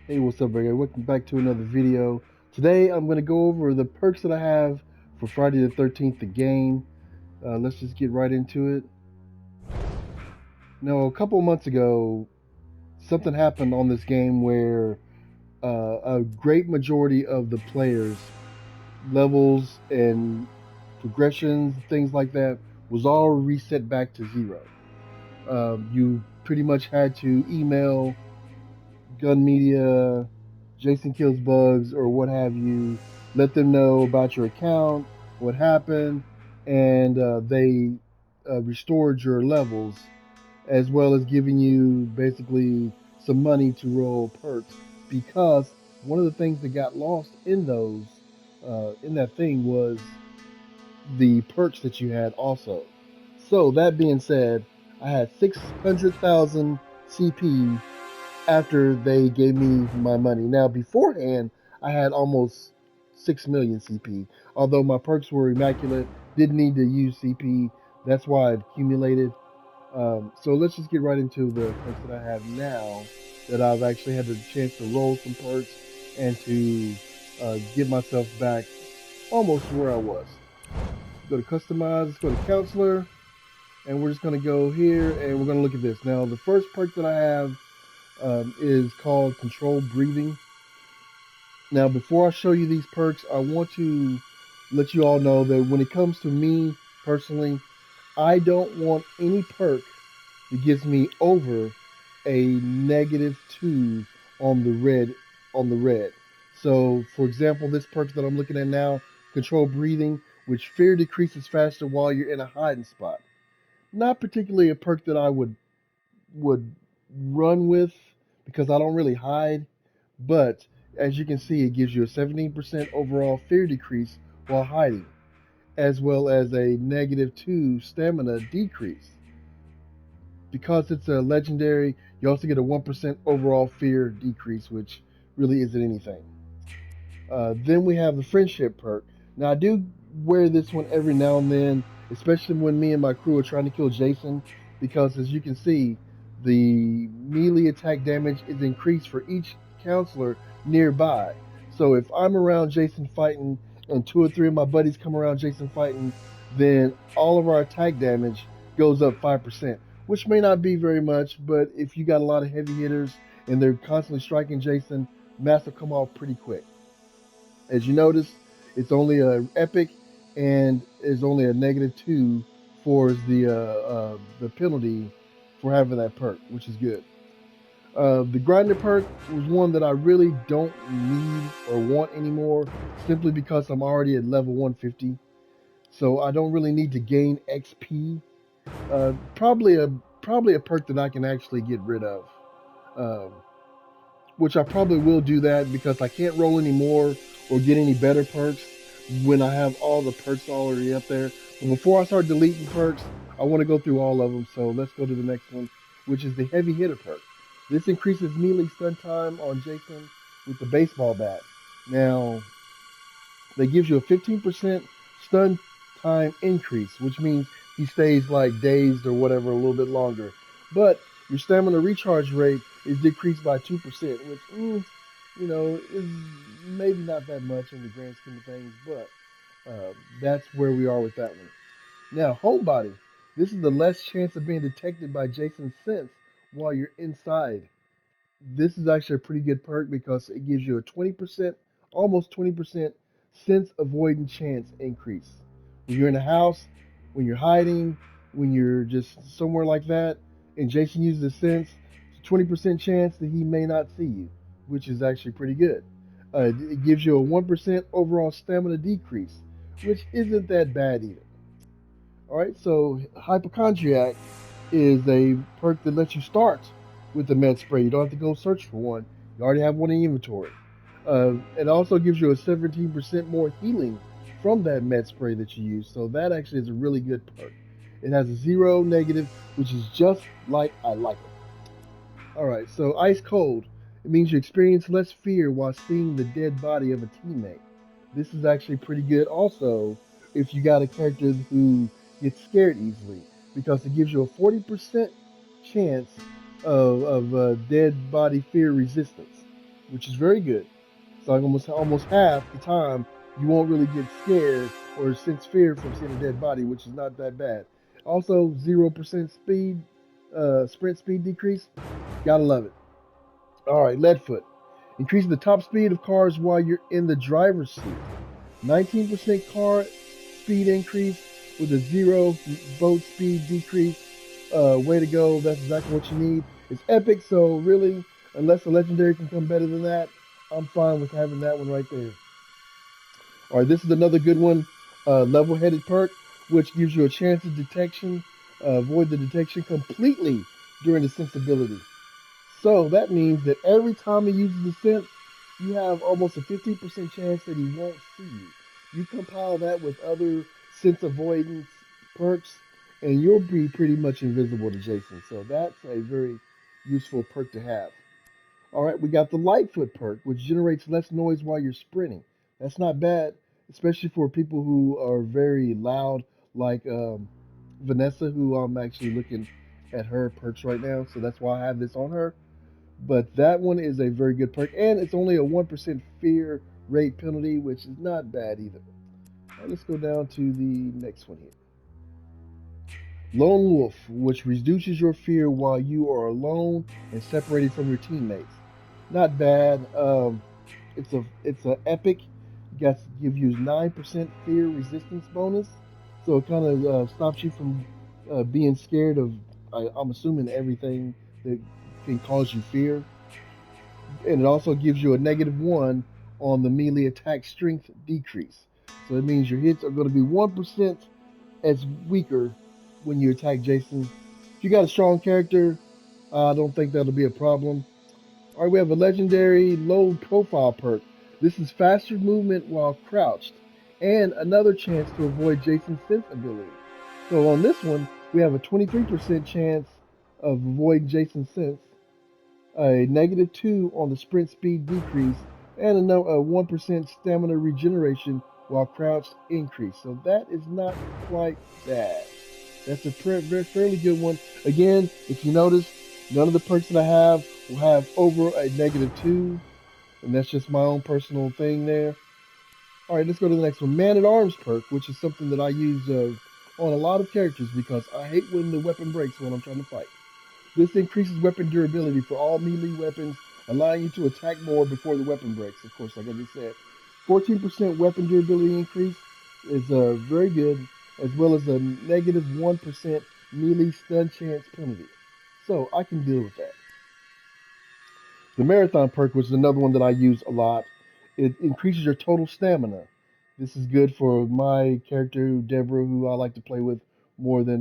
Hey, what's up, everybody? Welcome back to another video. Today, I'm going to go over the perks that I have for Friday the 13th, the game. Let's just get right into it. Now, a couple months ago, something happened on this game where a great majority of the players' levels and progressions, things like that, was all reset back to zero. You pretty much had to email Gun Media, Jason Kills Bugs, or what have you, let them know about your account, what happened, and they restored your levels, as well as giving you basically some money to roll perks. Because one of the things that got lost in in that thing was the perks that you had also. So that being said, I had 600,000 CP after they gave me my money. Now, beforehand, I had almost 6 million CP. Although my perks were immaculate, didn't need to use CP. That's why it accumulated. So let's just get right into the perks that I have now that I've actually had the chance to roll some perks and to get myself back almost where I was. Go to customize, let's go to counselor, and we're just going to go here and we're going to look at this. Now, the first perk that I have is called controlled breathing. Now, before I show you these perks, I want to let you all know that when it comes to me personally, I don't want any perk that gives me over a -2 on the red. So, for example, this perk that I'm looking at now, controlled breathing, which fear decreases faster while you're in a hiding spot. Not particularly a perk that I would run with because I don't really hide. But as you can see, it gives you a 17% overall fear decrease while hiding, as well as a -2 stamina decrease. Because it's a legendary, you also get a 1% overall fear decrease, which really isn't anything. Then we have the friendship perk. Now, I do wear this one every now and then, especially when me and my crew are trying to kill Jason, because as you can see, the melee attack damage is increased for each counselor nearby. So if I'm around Jason fighting and two or three of my buddies come around Jason fighting, then all of our attack damage goes up 5%, which may not be very much, but if you got a lot of heavy hitters and they're constantly striking Jason, mass will come off pretty quick. As you notice, it's only a epic and is only a -2 for the penalty for having that perk, which is good. The grinder perk was one that I really don't need or want anymore, simply because I'm already at level 150. So I don't really need to gain XP. Uh, probably a probably a perk that I can actually get rid of. Um, which I probably will do that because I can't roll any more or get any better perks when I have all the perks already up there. But before I start deleting perks, I want to go through all of them. So let's go to the next one, which is the heavy hitter perk. This increases melee stun time on Jason with the baseball bat. Now, that gives you a 15% stun time increase, which means he stays like dazed or whatever a little bit longer. But your stamina recharge rate is decreased by 2%, which, is maybe not that much in the grand scheme of things, but that's where we are with that one. Now, homebody. This is the less chance of being detected by Jason's sense while you're inside. This is actually a pretty good perk because it gives you a 20%, almost 20% sense avoidance chance increase. When you're in a house, when you're hiding, when you're just somewhere like that, and Jason uses a sense, it's a 20% chance that he may not see you, which is actually pretty good. It gives you a 1% overall stamina decrease, which isn't that bad either. All right, so hypochondriac is a perk that lets you start with the med spray. You don't have to go search for one. You already have one in inventory. It also gives you a 17% more healing from that med spray that you use. So that actually is a really good perk. It has a zero negative, which is just like I like it. All right, so ice cold. It means you experience less fear while seeing the dead body of a teammate. This is actually pretty good also if you got a character who gets scared easily because it gives you a 40% chance of dead body fear resistance. which is very good. So like almost half the time you won't really get scared or sense fear from seeing a dead body, which is not that bad. Also, 0% speed, sprint speed decrease. Gotta love it. All right, Leadfoot. Increasing the top speed of cars while you're in the driver's seat. 19% car speed increase with a zero boat speed decrease. Way to go. That's exactly what you need. It's epic, so really, unless a legendary can come better than that, I'm fine with having that one right there. All right, this is another good one. Level-headed perk, which gives you a chance of detection. Avoid the detection completely during the sensibility. So that means that every time he uses the sense, you have almost a 50% chance that he won't see you. You compile that with other sense avoidance perks, and you'll be pretty much invisible to Jason. So that's a very useful perk to have. All right, we got the Lightfoot perk, which generates less noise while you're sprinting. That's not bad, especially for people who are very loud, like Vanessa, who I'm actually looking at her perks right now. So that's why I have this on her. But that one is a very good perk, and it's only a 1% fear rate penalty, which is not bad either. All right, let's go down to the next one here. Lone Wolf, which reduces your fear while you are alone and separated from your teammates. Not bad. It's a epic. You got to give you 9% fear resistance bonus, so it kind of stops you from being scared of. I'm assuming everything that can cause you fear, and it also gives you a -1 on the melee attack strength decrease. So it means your hits are going to be 1% as weaker when you attack Jason. If you got a strong character, I don't think that'll be a problem. All right, we have a legendary low profile perk. This is faster movement while crouched, and another chance to avoid Jason's sense ability. So on this one, we have a 23% chance of avoiding Jason's sense, a -2 on the sprint speed decrease, and a 1% stamina regeneration while crouched increase. So that is not quite bad. That's a fairly good one. Again, if you notice, none of the perks that I have will have over a -2, and that's just my own personal thing there. All right, let's go to the next one. Man at Arms perk, which is something that I use on a lot of characters because I hate when the weapon breaks when I'm trying to fight. This increases weapon durability for all melee weapons, allowing you to attack more before the weapon breaks. Of course, like I just said, 14% weapon durability increase is very good, as well as a -1% melee stun chance penalty. So I can deal with that. The Marathon perk, which is another one that I use a lot, it increases your total stamina. This is good for my character, Deborah, who I like to play with more than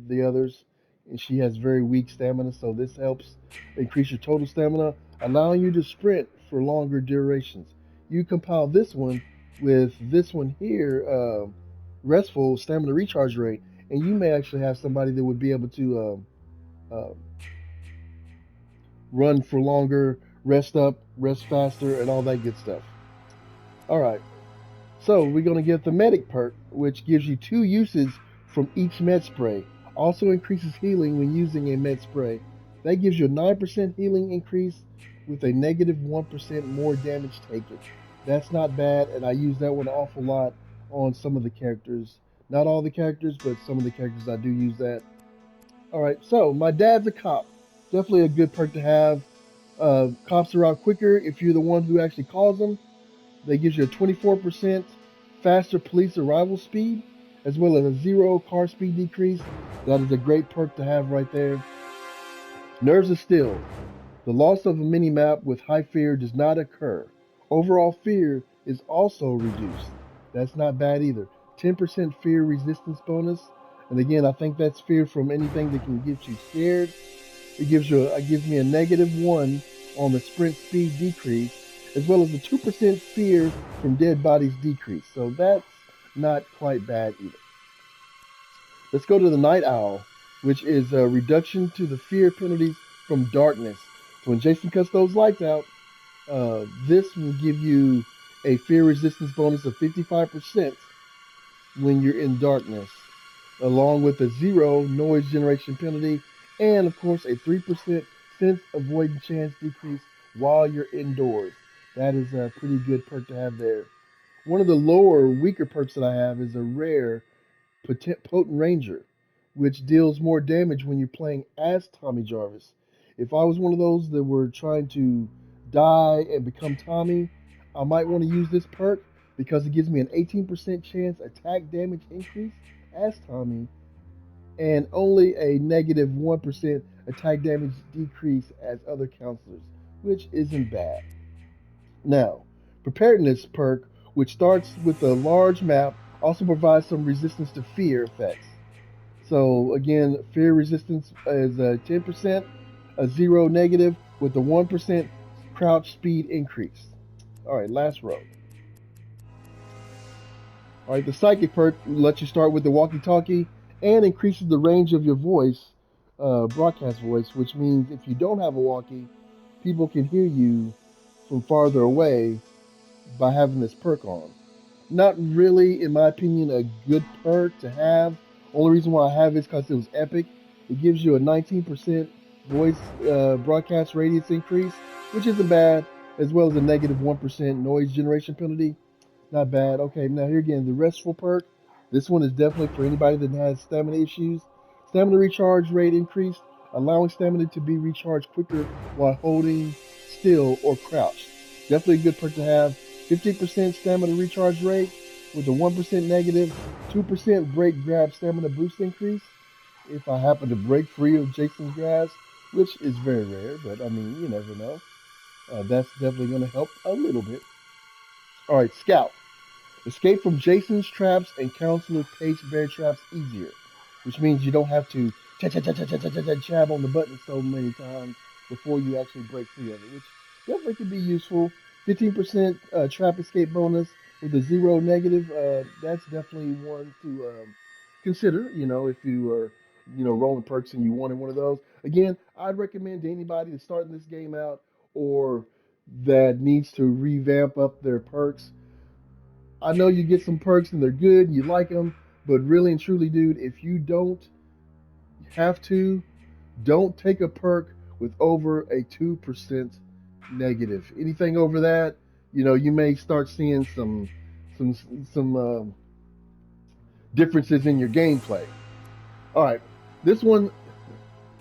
the others. And she has very weak stamina, so this helps increase your total stamina, allowing you to sprint for longer durations. You compile this one with this one here, Restful Stamina Recharge Rate, and you may actually have somebody that would be able to run for longer, rest up, rest faster, and all that good stuff. All right, so we're going to get the Medic perk, which gives you 2 uses from each med spray. Also increases healing when using a med spray. That gives you a 9% healing increase with a -1% more damage taken. That's not bad, and I use that one an awful lot on some of the characters. Not all the characters, but some of the characters I do use that. All right, so my dad's a cop. Definitely a good perk to have. Cops are out quicker if you're the one who actually calls them. They gives you a 24% faster police arrival speed, as well as a zero car speed decrease. That is a great perk to have right there. Nerves of Steel. The loss of a minimap with high fear does not occur. Overall fear is also reduced. That's not bad either. 10% fear resistance bonus. And again, I think that's fear from anything that can get you scared. It gives me a -1 on the sprint speed decrease, as well as a 2% fear from dead bodies decrease. So that's not quite bad either. Let's go to the Night Owl, which is a reduction to the fear penalties from darkness. So when Jason cuts those lights out, this will give you a fear resistance bonus of 55% when you're in darkness, along with a zero noise generation penalty, and of course a 3% sense avoidance chance decrease while you're indoors. That is a pretty good perk to have there. One of the lower, weaker perks that I have is a rare Potent Ranger, which deals more damage when you're playing as Tommy Jarvis. If I was one of those that were trying to die and become Tommy, I might want to use this perk because it gives me an 18% chance attack damage increase as Tommy and only a negative 1% attack damage decrease as other counselors, which isn't bad. Now, Preparedness perk, which starts with a large map, also provides some resistance to fear effects. So again, fear resistance is a 10%, a zero negative with a 1% crouch speed increase. All right, last row. All right, the psychic perk lets you start with the walkie-talkie and increases the range of your voice, broadcast voice, which means if you don't have a walkie, people can hear you from farther away by having this perk on. Not really, in my opinion, a good perk to have. Only reason why I have it is because it was epic. It gives you a 19% voice broadcast radius increase, which isn't bad, as well as a negative 1% noise generation penalty. Not bad. Okay, now here again, the restful perk. This one is definitely for anybody that has stamina issues. Stamina recharge rate increased, allowing stamina to be recharged quicker while holding still or crouched. Definitely a good perk to have. 50% stamina recharge rate with a 1% negative, 2% break grab stamina boost increase. If I happen to break free of Jason's grasp, which is very rare, but I mean, you never know. That's definitely going to help a little bit. All right, Scout. Escape from Jason's traps and Counselor Pace bear traps easier, which means you don't have to jab on the button so many times before you actually break free of it, which definitely can be useful. 15% trap escape bonus with a zero negative. That's definitely one to consider. If you are, rolling perks and you wanted one of those. Again, I'd recommend to anybody that's starting this game out or that needs to revamp up their perks. I know you get some perks and they're good, you like them, but really and truly, dude, if you don't have to, don't take a perk with over a 2% negative. Anything over that, you may start seeing some some differences in your gameplay. All right, this one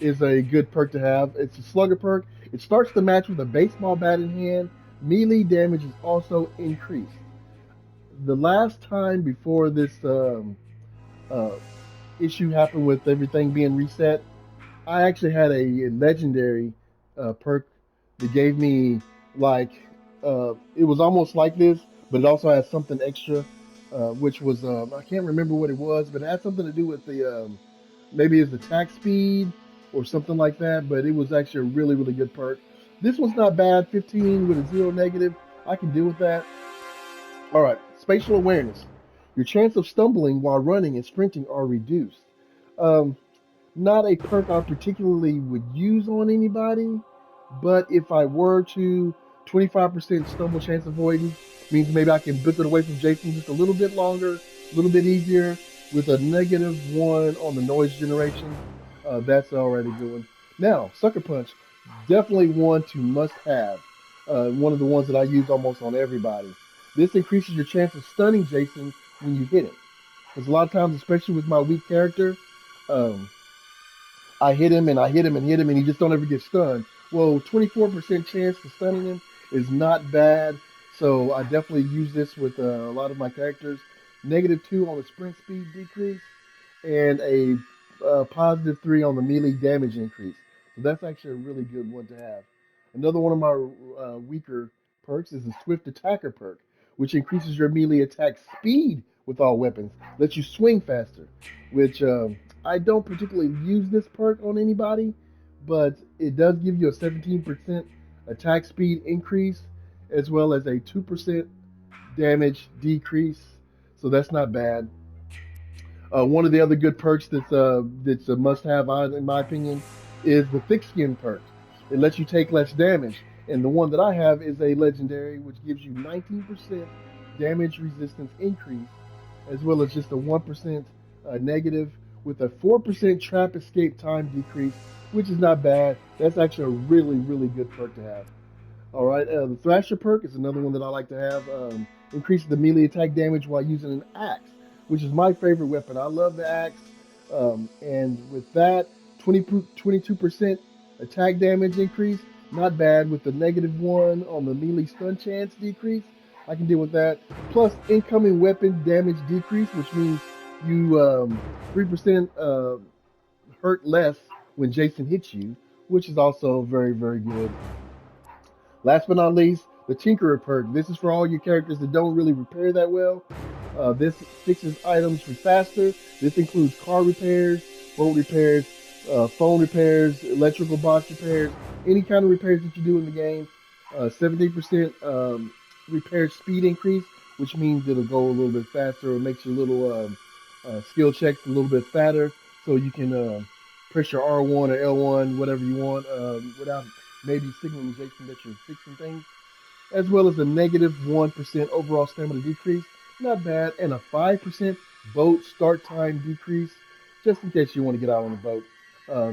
is a good perk to have. It's a slugger perk. It starts the match with a baseball bat in hand. Melee damage is also increased. The last time before this uh, issue happened with everything being reset, I actually had a legendary perk that gave me like it was almost like this, but it also had something extra, which was I can't remember what it was, but it had something to do with the maybe it's attack speed or something like that. But it was actually a really really good perk. This one's not bad. 15 with a zero negative. I can deal with that. All right, spatial awareness. Your chance of stumbling while running and sprinting are reduced. Um, Not a perk I particularly would use on anybody, but if I were to, 25% stumble chance avoidance means maybe I can book it away from Jason just a little bit longer, a little bit easier, with a -1 on the noise generation. That's already good one. Now, Sucker Punch, definitely one to must have. One of the ones that I use almost on everybody. This increases your chance of stunning Jason when you hit him. Because a lot of times, especially with my weak character, um, I hit him and I hit him and hit him and he just don't ever get stunned. Well, 24% chance of stunning him is not bad. So I definitely use this with a lot of my characters. -2 on the sprint speed decrease and a +3 on the melee damage increase. So that's actually a really good one to have. Another one of my weaker perks is the Swift Attacker perk, which increases your melee attack speed with all weapons, lets you swing faster, which I don't particularly use this perk on anybody, but it does give you a 17% attack speed increase as well as a 2% damage decrease. So that's not bad. One of the other good perks that's a must-have in my opinion is the thick skin perk. It lets you take less damage, and the one that I have is a legendary, which gives you 19% damage resistance increase, as well as just a 1% negative with a 4% trap escape time decrease, which is not bad. That's actually a really really good perk to have. All right, the Thrasher perk is another one that I like to have. Increases the melee attack damage while using an axe, which is my favorite weapon. I love the axe. And with that, 22% attack damage increase. Not bad. With the -1 on the melee stun chance decrease, I can deal with that. Plus, incoming weapon damage decrease, which means you 3% hurt less when Jason hits you, which is also very, very good. Last but not least, the Tinkerer perk. This is for all your characters that don't really repair that well. This fixes items for faster. This includes car repairs, boat repairs, phone repairs, electrical box repairs, any kind of repairs that you do in the game. 17% repair speed increase, which means it'll go a little bit faster. It makes your little skill checks a little bit fatter, so you can press your R1 or L1, whatever you want, without maybe signalization that you're fixing things, as well as a -1% overall stamina decrease. Not bad. And a 5% boat start time decrease, just in case you want to get out on the boat.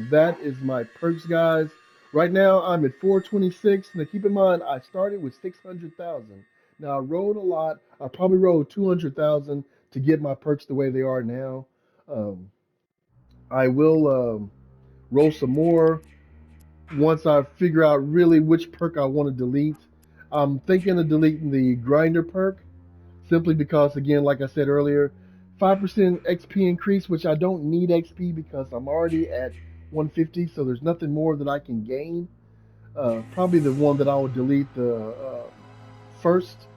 That is my perks, guys. Right now, I'm at 426. Now, keep in mind, I started with 600,000. Now, I rode a lot. I probably rode 200,000 to get my perks the way they are now. Um, I will roll some more once I figure out really which perk I want to delete. I'm thinking of deleting the grinder perk simply because, again, like I said earlier, 5% XP increase, which I don't need XP because I'm already at 150, so there's nothing more that I can gain. Probably the one that I would delete the first,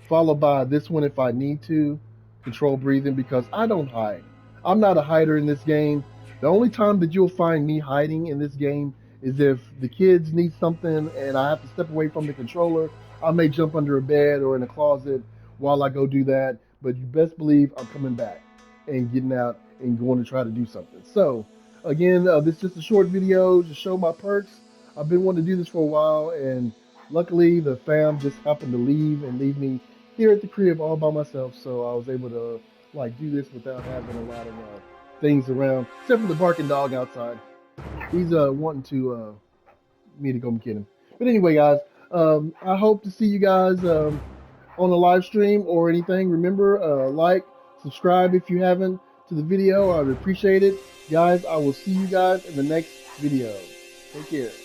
followed by this one if I need to, control breathing, because I don't hide. I'm not a hider in this game. The only time that you'll find me hiding in this game is if the kids need something and I have to step away from the controller. I may jump under a bed or in a closet while I go do that, but you best believe I'm coming back and getting out and going to try to do something. So, again, this is just a short video to show my perks. I've been wanting to do this for a while, and luckily the fam just happened to leave and leave me here at the crib all by myself, so I was able to like do this without having a lot of things around, except for the barking dog outside. He's wanting to me to go get him. But anyway, guys, I hope to see you guys on the live stream or anything. Remember, like, subscribe if you haven't to the video. I would appreciate it, guys. I will see you guys in the next video. Take care.